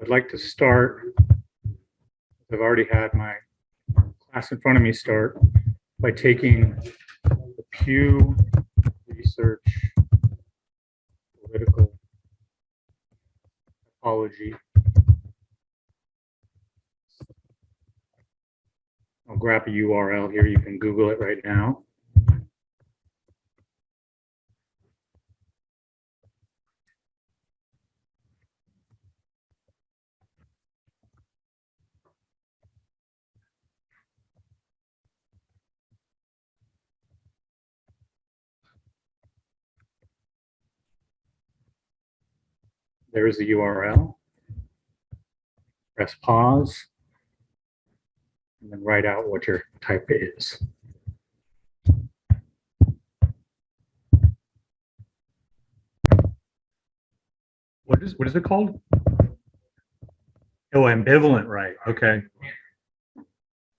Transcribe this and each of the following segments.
I'd like to start, I've already had my class in front of me start by taking the Pew Research Political Apology. I'll grab a URL here. You can Google it right now. There's the URL. Press pause, and then write out what your type is. What is it called? Oh, ambivalent, right? Okay.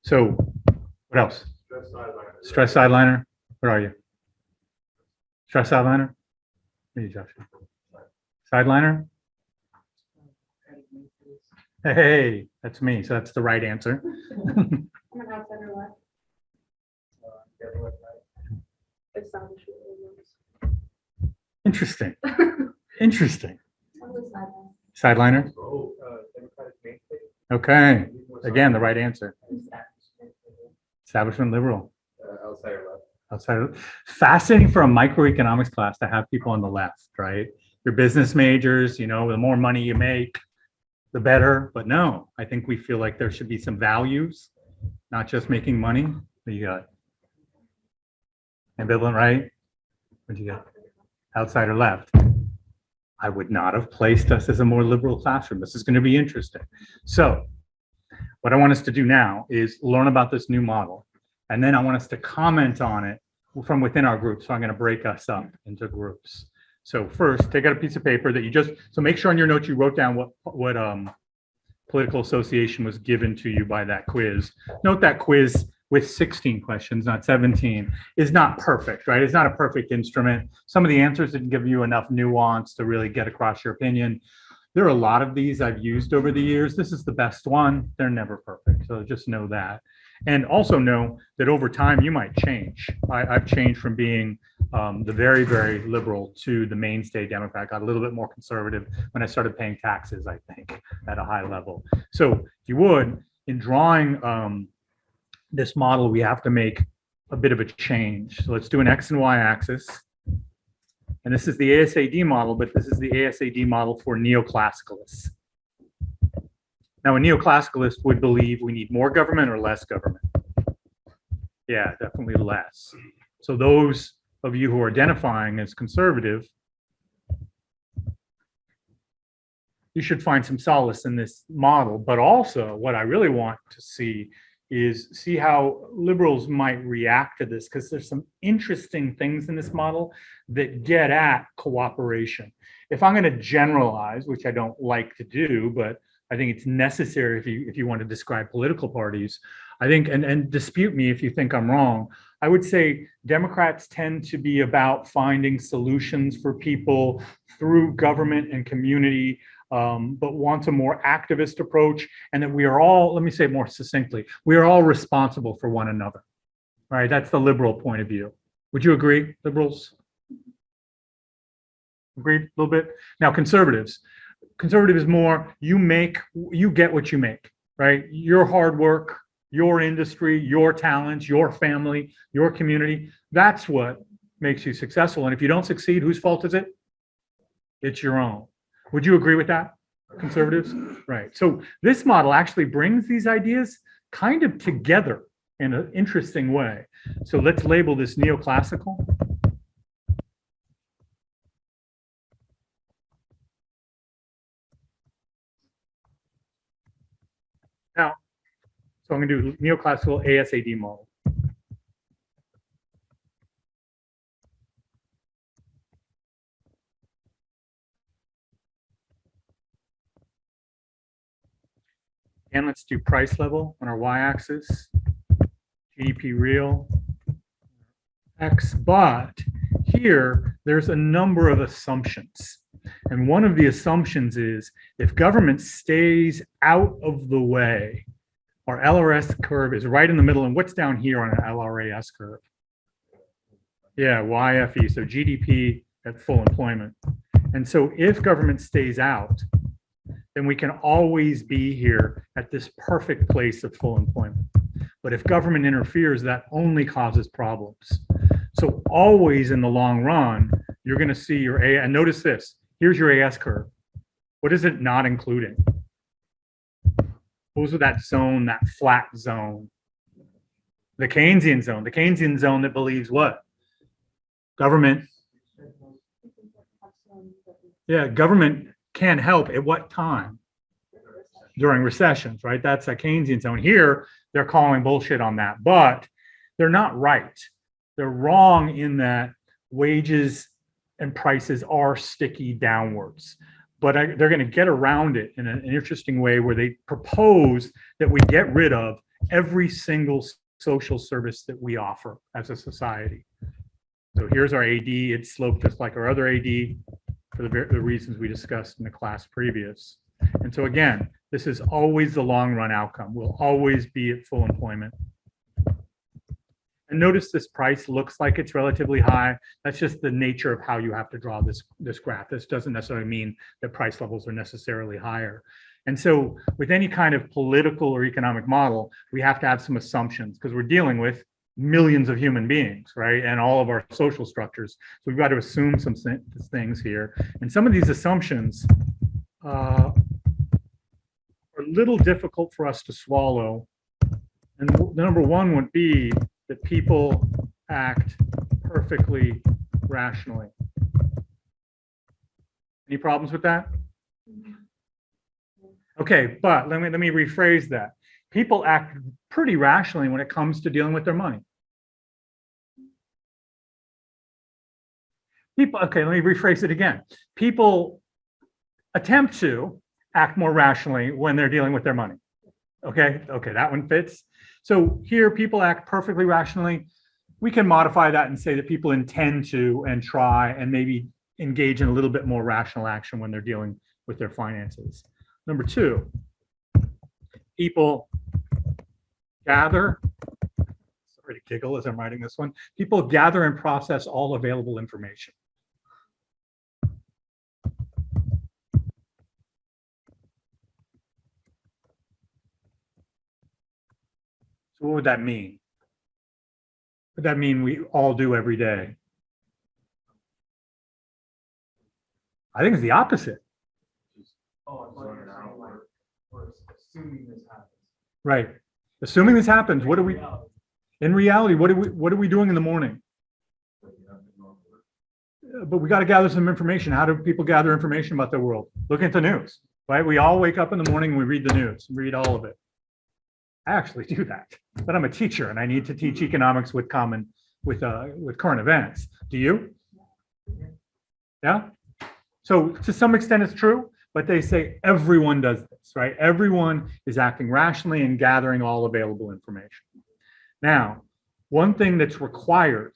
So, what else? Stress sideliner. Where are you? Stress sideliner. Where are you, Josh? Sideliner. Hey, that's me. So that's the right answer. Interesting. Interesting. Sideliner. Okay. Again, the right answer. Establishment liberal. Outside. Fascinating for a microeconomics class to have people on the left, right? Your business majors, you know, the more money you make, the better. But no, I think we feel like there should be some values, not just making money. What do you got? Ambivalent, right? What do you got? Outside or left? I would not have placed us as a more liberal classroom. This is going to be interesting. So what I want us to do now is learn about this new model. And then I want us to comment on it from within our group. So I'm going to break us up into groups. So first, take out a piece of paper that you just, so make sure on your notes you wrote down what political association was given to you by that quiz. Note that quiz with 16 questions, not 17, is not perfect, right? It's not a perfect instrument. Some of the answers didn't give you enough nuance to really get across your opinion. There are a lot of these I've used over the years. This is the best one. They're never perfect, so just know that. And also know that over time you might change. I've changed from being the very, very liberal to the mainstay Democrat. Got a little bit more conservative when I started paying taxes, I think, at a high level. So if you would, in drawing this model, we have to make a bit of a change. So let's do an X and Y axis. And this is the ASAD model, but this is the ASAD model for neoclassicalists. Now, a neoclassicalist would believe we need more government or less government. Yeah, definitely less. So those of you who are identifying as conservative, you should find some solace in this model. But also what I really want to see is how liberals might react to this, because there's some interesting things in this model that get at cooperation. If I'm going to generalize, which I don't like to do, but I think it's necessary if you want to describe political parties, I think, and dispute me if you think I'm wrong, I would say Democrats tend to be about finding solutions for people through government and community, but want a more activist approach, and that we are all, let me say it more succinctly, we are all responsible for one another. All right, that's the liberal point of view. Would you agree, liberals? Agreed a little bit? Now, conservative is more, you get what you make, right? Your hard work, your industry, your talents, your family, your community, that's what makes you successful. And if you don't succeed, whose fault is it? It's your own. Would you agree with that, conservatives? Right. So this model actually brings these ideas kind of together in an interesting way. So let's label this neoclassical. Now, so I'm going to do neoclassical ASAD model. And let's do price level on our y-axis, GDP real, X, but here there's a number of assumptions. And one of the assumptions is if government stays out of the way, our LRS curve is right in the middle. And what's down here on an LRAS curve? Yeah, YFE, so GDP at full employment. And so if government stays out, then we can always be here at this perfect place of full employment. But if government interferes, that only causes problems. So always in the long run, you're going to see your A, and notice this, here's your AS curve. What is it not including? What was that zone, that flat zone? The Keynesian zone that believes what? Government. Yeah, government can help at what time? During recessions, right? That's a Keynesian zone. Here, they're calling bullshit on that, but they're not right. They're wrong in that wages and prices are sticky downwards, but they're going to get around it in an interesting way where they propose that we get rid of every single social service that we offer as a society. So here's our AD. It's sloped just like our other AD for the reasons we discussed in the class previous. And so again, this is always the long run outcome. We'll always be at full employment. And notice this price looks like it's relatively high. That's just the nature of how you have to draw this graph. This doesn't necessarily mean that price levels are necessarily higher. And so with any kind of political or economic model, we have to have some assumptions because we're dealing with millions of human beings, right? And all of our social structures. So we've got to assume some things here. And some of these assumptions are a little difficult for us to swallow. And the number one would be that people act perfectly rationally. Any problems with that? Okay, but let me rephrase that. People act pretty rationally when it comes to dealing with their money. Okay, let me rephrase it again. People attempt to act more rationally when they're dealing with their money. Okay, that one fits. So here, people act perfectly rationally. We can modify that and say that people intend to and try and maybe engage in a little bit more rational action when they're dealing with their finances. Number two, people gather, sorry to giggle as I'm writing this one, people gather and process all available information. So what would that mean? Would that mean we all do every day? I think it's the opposite. Assuming this happens. Right. Assuming this happens, what do we, in reality, what are we doing in the morning? But we got to gather some information. How do people gather information about their world? Look at the news, right? We all wake up in the morning and we read the news, read all of it. I actually do that, but I'm a teacher and I need to teach economics with current events. Do you? Yeah. So to some extent it's true, but they say everyone does this, right? Everyone is acting rationally and gathering all available information. Now, one thing that's required,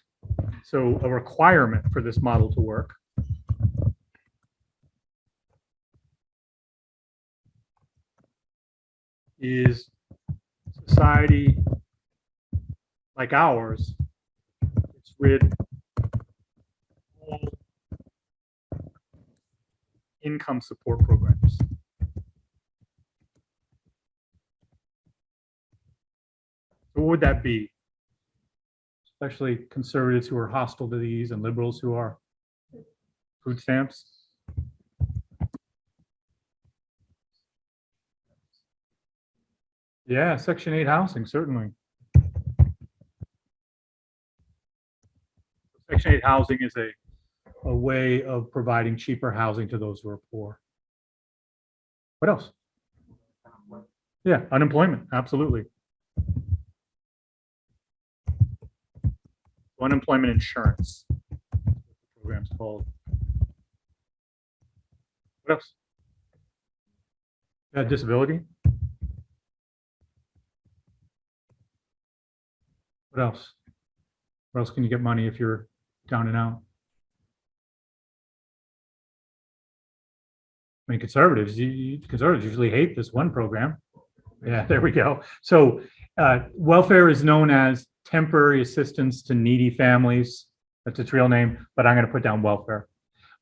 so a requirement for this model to work, is society like ours, it's rid all income support programs. So what would that be? Especially conservatives who are hostile to these and liberals who are food stamps. Yeah, Section 8 housing, certainly. Section 8 housing is a way of providing cheaper housing to those who are poor. What else? Yeah, unemployment, absolutely. Unemployment insurance, the program's called. What else? Disability. What else? Where else can you get money if you're down and out? I mean, conservatives usually hate this one program. Yeah, there we go. So welfare is known as temporary assistance to needy families. That's its real name, but I'm going to put down welfare.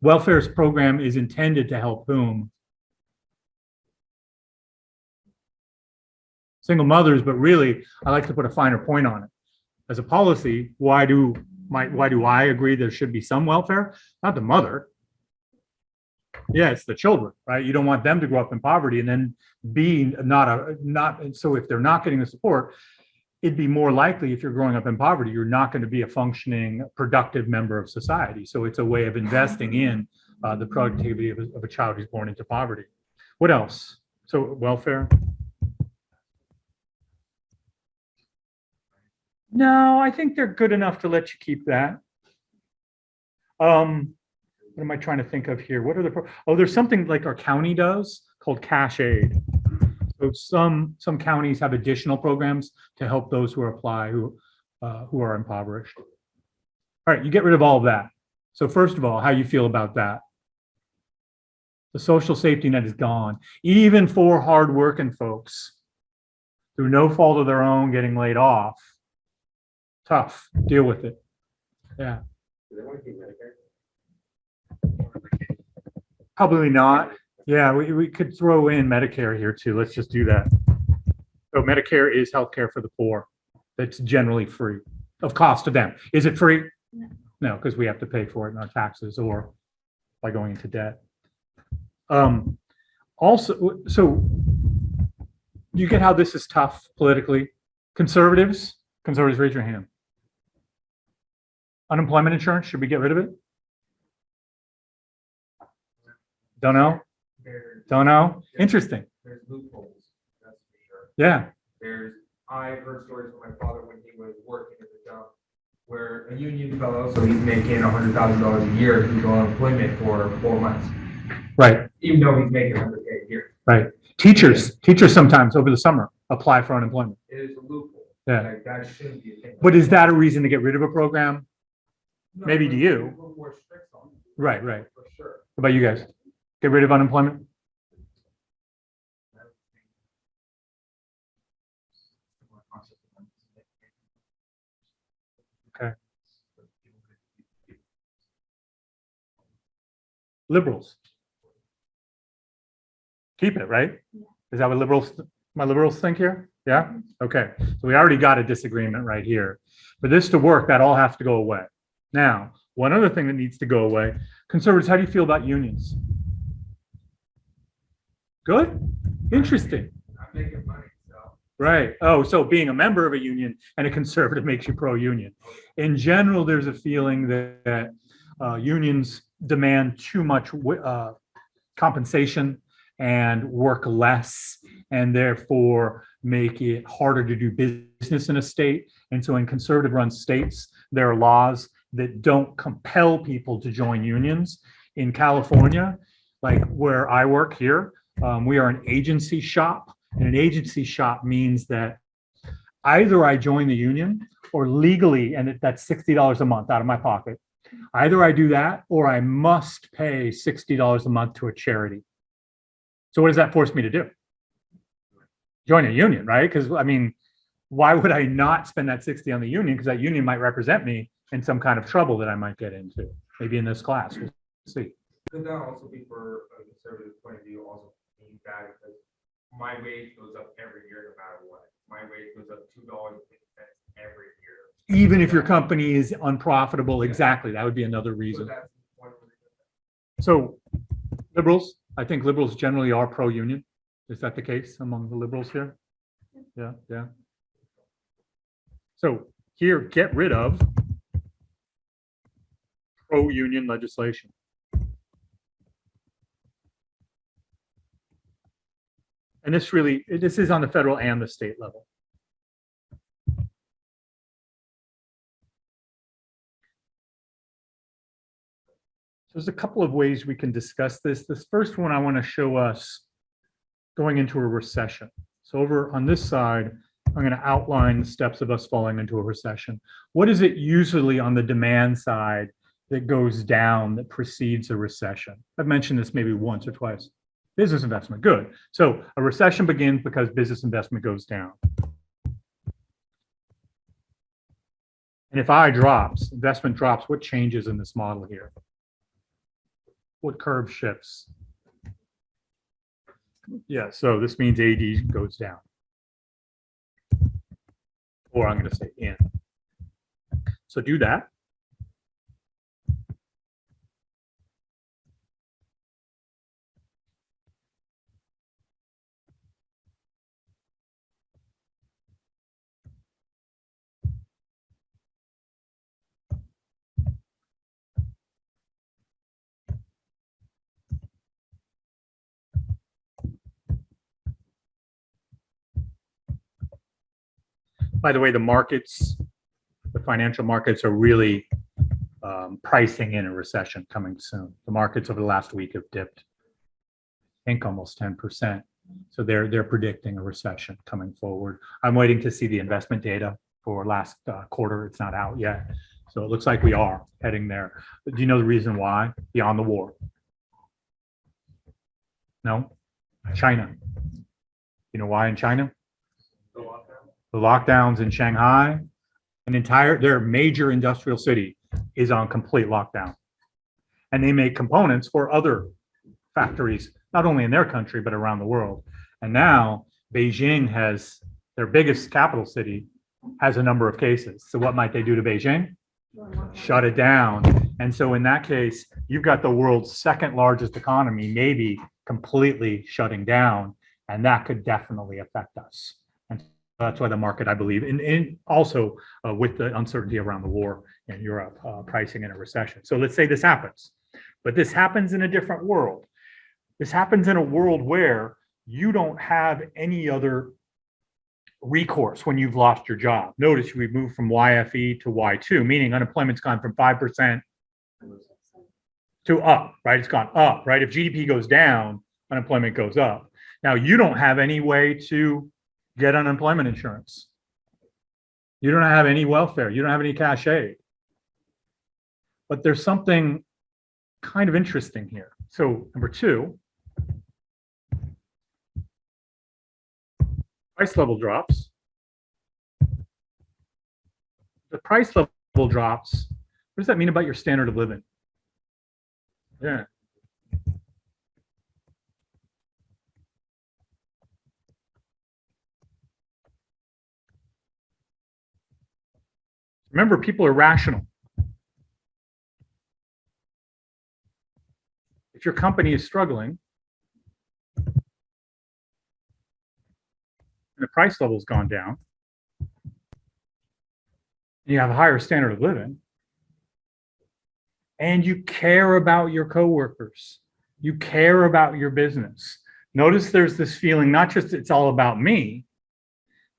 Welfare's program is intended to help whom? Single mothers, but really, I like to put a finer point on it. As a policy, why do I agree there should be some welfare? Not the mother. Yeah, it's the children, right? You don't want them to grow up in poverty and then be not. So if they're not getting the support, it'd be more likely if you're growing up in poverty, you're not going to be a functioning, productive member of society. So it's a way of investing in the productivity of a child who's born into poverty. What else? So welfare. No, I think they're good enough to let you keep that. What am I trying to think of here? What are there's something like our county does called cash aid. So some counties have additional programs to help those who apply who are impoverished. All right, you get rid of all of that. So first of all, how you feel about that? The social safety net is gone, even for hardworking folks through no fault of their own getting laid off. Tough. Deal with it. Yeah. Do they want to keep Medicare? Probably not. Yeah, we could throw in Medicare here too. Let's just do that. So Medicare is healthcare for the poor. That's generally free of cost to them. Is it free? No, because we have to pay for it in our taxes or by going into debt. Also, so you get how this is tough politically. Conservatives, raise your hand. Unemployment insurance, should we get rid of it? Don't know. Don't know. Interesting. There's loopholes, that's for sure. Yeah. I've heard stories from my father when he was working at the job where a union fellow, so he's making $100,000 a year, he go on employment for 4 months. Right. Even though he's making $100K a year. Right. Teachers sometimes over the summer apply for unemployment. It is a loophole. Yeah. Like, that shouldn't be a thing. But is that a reason to get rid of a program? No, maybe but to you. we're more strict on it. Right. For sure. What about you guys? Get rid of unemployment? Okay. Liberals. Keep it, right? Is that what my liberals think here? Yeah? Okay. So we already got a disagreement right here. For this to work, that all has to go away. Now, one other thing that needs to go away, conservatives, how do you feel about unions? Good? Interesting. I'm making money, so. Right. Oh, so being a member of a union and a conservative makes you pro-union. In general, there's a feeling that unions demand too much compensation and work less, and therefore make it harder to do business in a state. And so in conservative-run states, there are laws that don't compel people to join unions. In California, like where I work here, we are an agency shop. And an agency shop means that either I join the union or legally, and that's $60 a month out of my pocket. Either I do that or I must pay $60 a month to a charity. So what does that force me to do? Join a union, right? Because I mean, why would I not spend that 60 on the union? Because that union might represent me in some kind of trouble that I might get into, maybe in this class. We'll see. Could that also be for a conservative point of view, also being bad because my wage goes up every year no matter what. My wage goes up $2.50 every year. Even if your company is unprofitable, exactly. That would be another So reason. that's one reason. So liberals, I think liberals generally are pro-union. Is that the case among the liberals here? Yeah. So here, get rid of pro-union legislation. And this is on the federal and the state level. There's a couple of ways we can discuss this. This first one, I want to show us going into a recession. So over on this side, I'm going to outline the steps of us falling into a recession. What is it usually on the demand side that goes down that precedes a recession? I've mentioned this maybe once or twice. Business investment, good. So a recession begins because business investment goes down. And if I drops, investment drops, what changes in this model here? What curve shifts? Yeah, so this means AD goes down. Or I'm going to say in. So do that. By the way, the markets, the financial markets are really pricing in a recession coming soon. The markets over the last week have dipped, I think, almost 10%. So they're predicting a recession coming forward. I'm waiting to see the investment data for last quarter. It's not out yet. So it looks like we are heading there. But do you know the reason why? Beyond the war. No? China. You know why in China? The lockdowns in Shanghai, their major industrial city is on complete lockdown. And they make components for other factories, not only in their country, but around the world. And now Beijing has, their biggest capital city, has a number of cases. So what might they do to Beijing? Shut it down. And so in that case, you've got the world's second largest economy, maybe completely shutting down. And that could definitely affect us. And that's why the market, I believe, and also with the uncertainty around the war in Europe, pricing in a recession. So let's say this happens, but this happens in a different world. This happens in a world where you don't have any other recourse when you've lost your job. Notice we've moved from YFE to Y2, meaning unemployment's gone from 5% to up, right? It's gone up, right? If GDP goes down, unemployment goes up. Now, you don't have any way to get unemployment insurance. You don't have any welfare. You don't have any cash aid. But there's something kind of interesting here. So number two, price level drops. The price level drops. What does that mean about your standard of living? Yeah. Remember, people are rational. If your company is struggling, and the price level's gone down, you have a higher standard of living, and you care about your coworkers, you care about your business. Notice there's this feeling, not just it's all about me,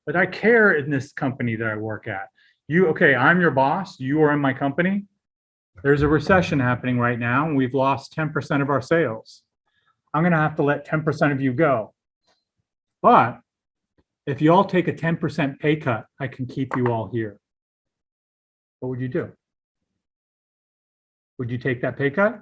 but I care in this company that I work at. Okay, I'm your boss, you are in my company. There's a recession happening right now, and we've lost 10% of our sales. I'm gonna have to let 10% of you go. But if you all take a 10% pay cut, I can keep you all here. What would you do? Would you take that pay cut?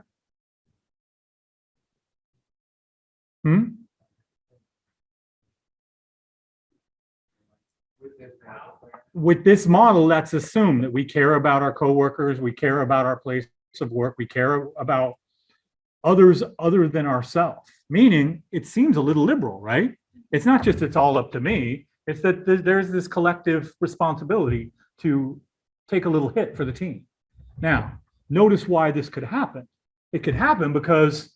With this model, let's assume that we care about our coworkers, we care about our place of work, we care about others other than ourselves. Meaning, it seems a little liberal, right? It's not just it's all up to me. It's that there's this collective responsibility to take a little hit for the team. Now, notice why this could happen. It could happen because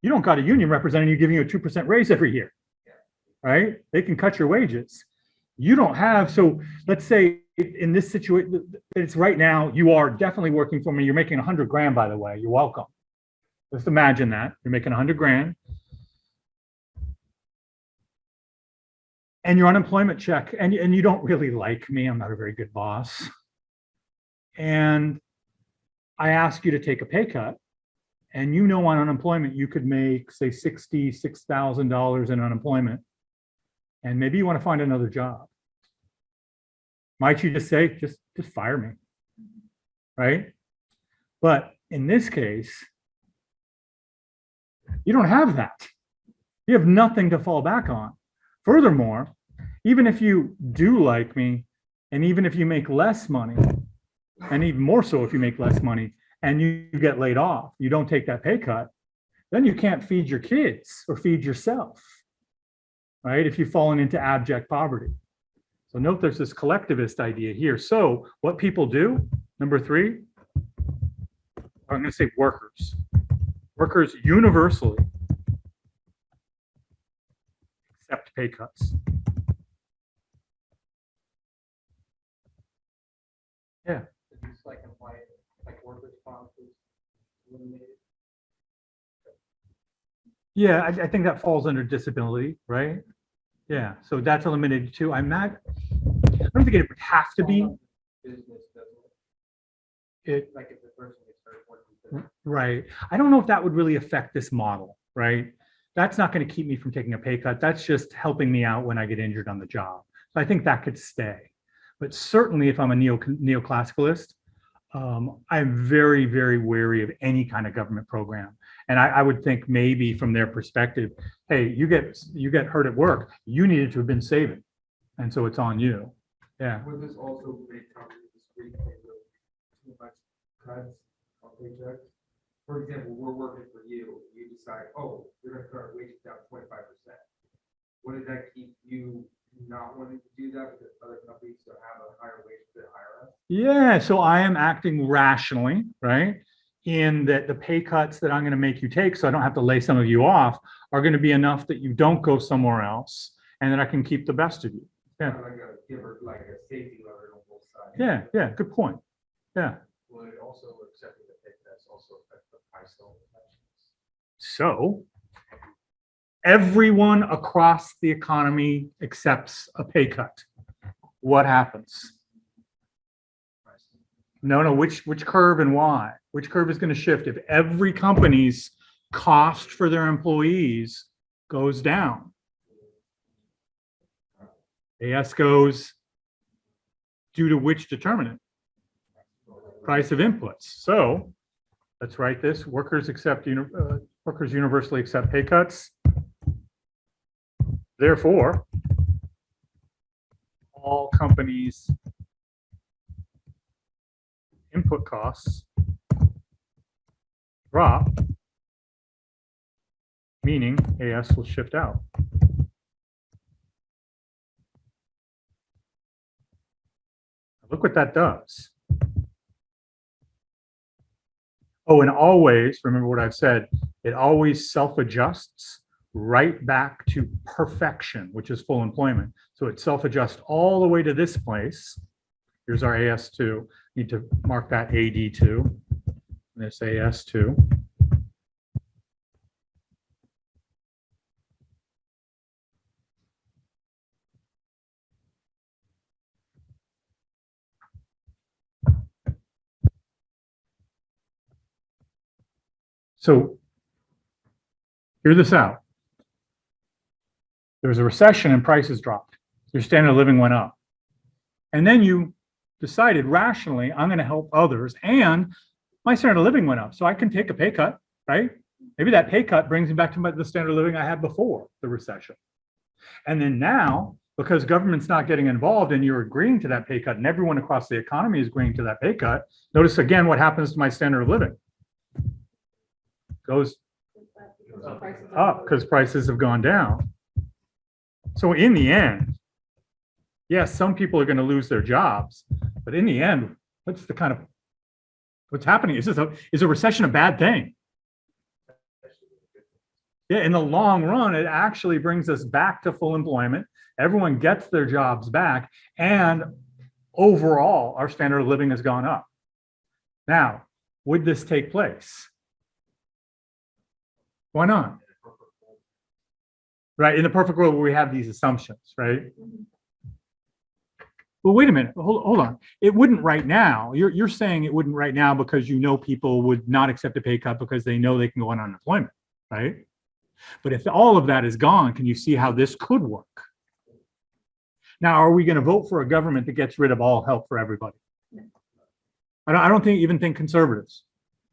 you don't got a union representing you giving you a 2% raise every year, right? They can cut your wages. You don't have, so let's say in this situation, it's right now, you are definitely working for me. You're making 100 grand, by the way. You're welcome. Just imagine that. You're making 100 grand. And your unemployment check, and you don't really like me. I'm not a very good boss. And I ask you to take a pay cut. And you know on unemployment, you could make, say, $66,000 in unemployment. And maybe you want to find another job. Might you just say, just fire me, right? But in this case, you don't have that. You have nothing to fall back on. Furthermore, even if you do like me, and even if you make less money, and even more so if you make less money and you get laid off, you don't take that pay cut, then you can't feed your kids or feed yourself, right? If you've fallen into abject poverty. So note there's this collectivist idea here. So what people do, number three, I'm going to say workers. Workers universally accept pay cuts. Yeah. It's like workers' comp is eliminated. Yeah, I think that falls under disability, right? Yeah, so that's eliminated too. I don't think it would have to be. Business doesn't, It, like if the person gets hurt working. right. I don't know if that would really affect this model, right? That's not going to keep me from taking a pay cut. That's just helping me out when I get injured on the job. So I think that could stay. But certainly if I'm a neoclassicalist, I'm very, very wary of any kind of government program. And I would think maybe from their perspective, hey, you get hurt at work, you needed to have been saving. And so it's on you. Yeah. Would this also make companies discreet with too much cuts on paychecks? For example, we're working for you, you decide, oh, you're gonna cut our wages down 25%. Wouldn't that keep you not wanting to do that because other companies still have a higher wage to hire us? Yeah, so I am acting rationally, right? In that the pay cuts that I'm going to make you take, so I don't have to lay some of you off, are going to be enough that you don't go somewhere else and that I can keep the best of you. Yeah. Kind of like a safety lever on both sides. Yeah, good point. Yeah. Would it also accept the pay cuts also affect the price of elections? So everyone across the economy accepts a pay cut. What happens? No, which curve and why? Which curve is going to shift if every company's cost for their employees goes down? AS goes due to which determinant? Price of inputs. So let's write this. Workers universally accept pay cuts. Therefore, all companies' input costs drop, meaning AS will shift out. Look what that does. Oh, and always, remember what I've said, it always self-adjusts right back to perfection, which is full employment. So it self-adjusts all the way to this place. Here's our AS2. Need to mark that AD2. This AS2. So hear this out. There was a recession and prices dropped. Your standard of living went up. And then you decided rationally, I'm going to help others, and my standard of living went up. So I can take a pay cut, right? Maybe that pay cut brings me back to the standard of living I had before the recession. And then now, because government's not getting involved and you're agreeing to that pay cut and everyone across the economy is agreeing to that pay cut, notice again what happens to my standard of living. Goes up because prices have gone down. So in the end, yes, some people are going to lose their jobs, but in the end, what's happening? Is a recession a bad thing? Yeah, in the long run, it actually brings us back to full employment. Everyone gets their jobs back, and overall, our standard of living has gone up. Now, would this take place? Why not? Right, in the perfect world where we have these assumptions, right? Well, wait a minute, hold on. It wouldn't right now. You're saying it wouldn't right now because you know people would not accept a pay cut because they know they can go on unemployment, right? But if all of that is gone, can you see how this could work? Now, are we going to vote for a government that gets rid of all help for everybody? I don't even think conservatives.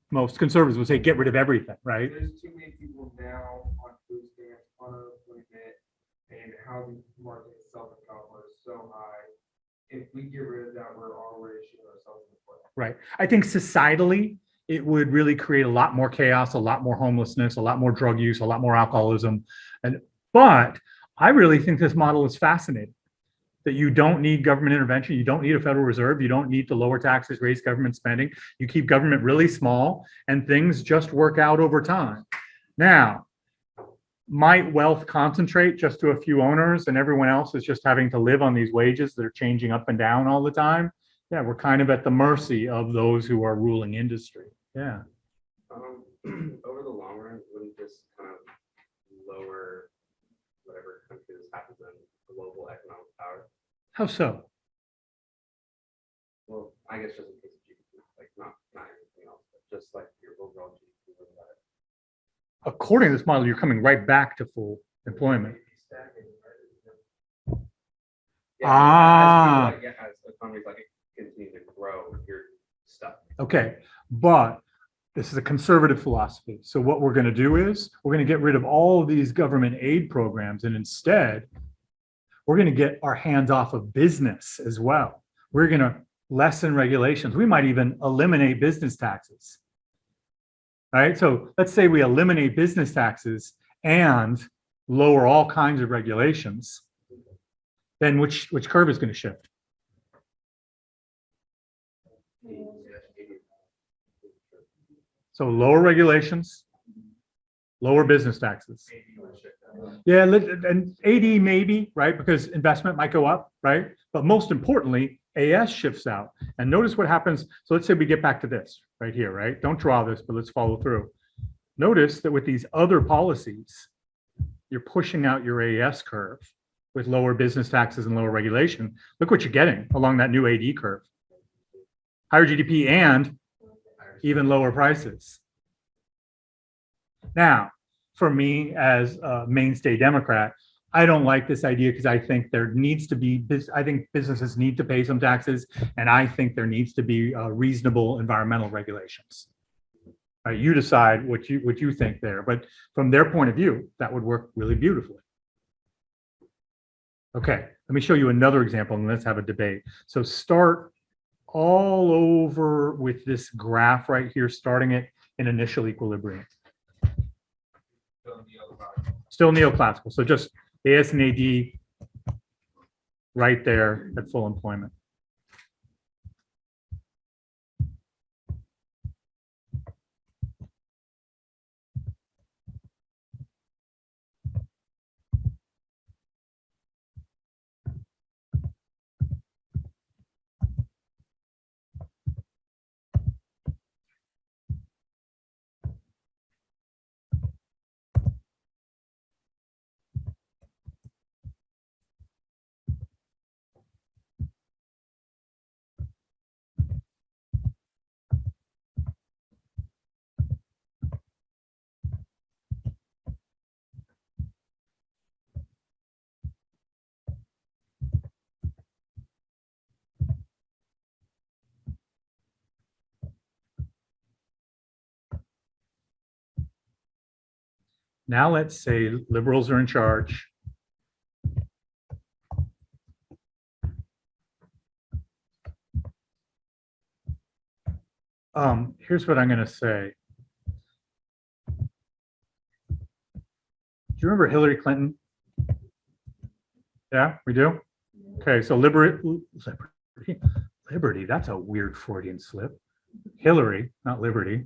Most conservatives would say get rid of everything, right? There's too many people now on food stamps, unemployment and housing market itself in California is so high. If we get rid of that, we're already shooting ourselves in the foot. Right. I think societally, it would really create a lot more chaos, a lot more homelessness, a lot more drug use, a lot more alcoholism. But I really think this model is fascinating. That you don't need government intervention, you don't need a Federal Reserve, you don't need to lower taxes, raise government spending. You keep government really small and things just work out over time. Now, might wealth concentrate just to a few owners and everyone else is just having to live on these wages that are changing up and down all the time? Yeah, we're kind of at the mercy of those who are ruling industry. Yeah. Over the long run, wouldn't this kind of lower whatever country this happens in global economic power? How so? Well, I guess just in case of GDP, like not anything else, but just like your overall GDP. According to this model, you're coming right back to full employment. Yeah, Ah. as economies like continue to grow, you're stuck. Okay, but this is a conservative philosophy. So what we're going to do is we're going to get rid of all of these government aid programs, and instead we're going to get our hands off of business as well. We're going to lessen regulations. We might even eliminate business taxes. All right, so let's say we eliminate business taxes and lower all kinds of regulations. Then which curve is going to shift? So lower regulations, lower business taxes. Yeah, and AD maybe, right? Because investment might go up, right? But most importantly, AS shifts out. And notice what happens. So let's say we get back to this right here, right? Don't draw this, but let's follow through. Notice that with these other policies, you're pushing out your AS curve with lower business taxes and lower regulation. Look what you're getting along that new AD curve. Higher GDP and even lower prices. Now, for me as a mainstay Democrat, I don't like this idea because I think there needs to be, I think businesses need to pay some taxes, and I think there needs to be reasonable environmental regulations. You decide what you think there, but from their point of view, that would work really beautifully. Okay, let me show you another example and let's have a debate. So start all over with this graph right here, starting it in initial equilibrium. Still neoclassical. So just AS and AD right there at full employment. Now let's say liberals are in charge. Here's what I'm going to say. Do you remember Hillary Clinton? Yeah, we do? Okay, so liberty, that's a weird Freudian slip. Hillary, not liberty.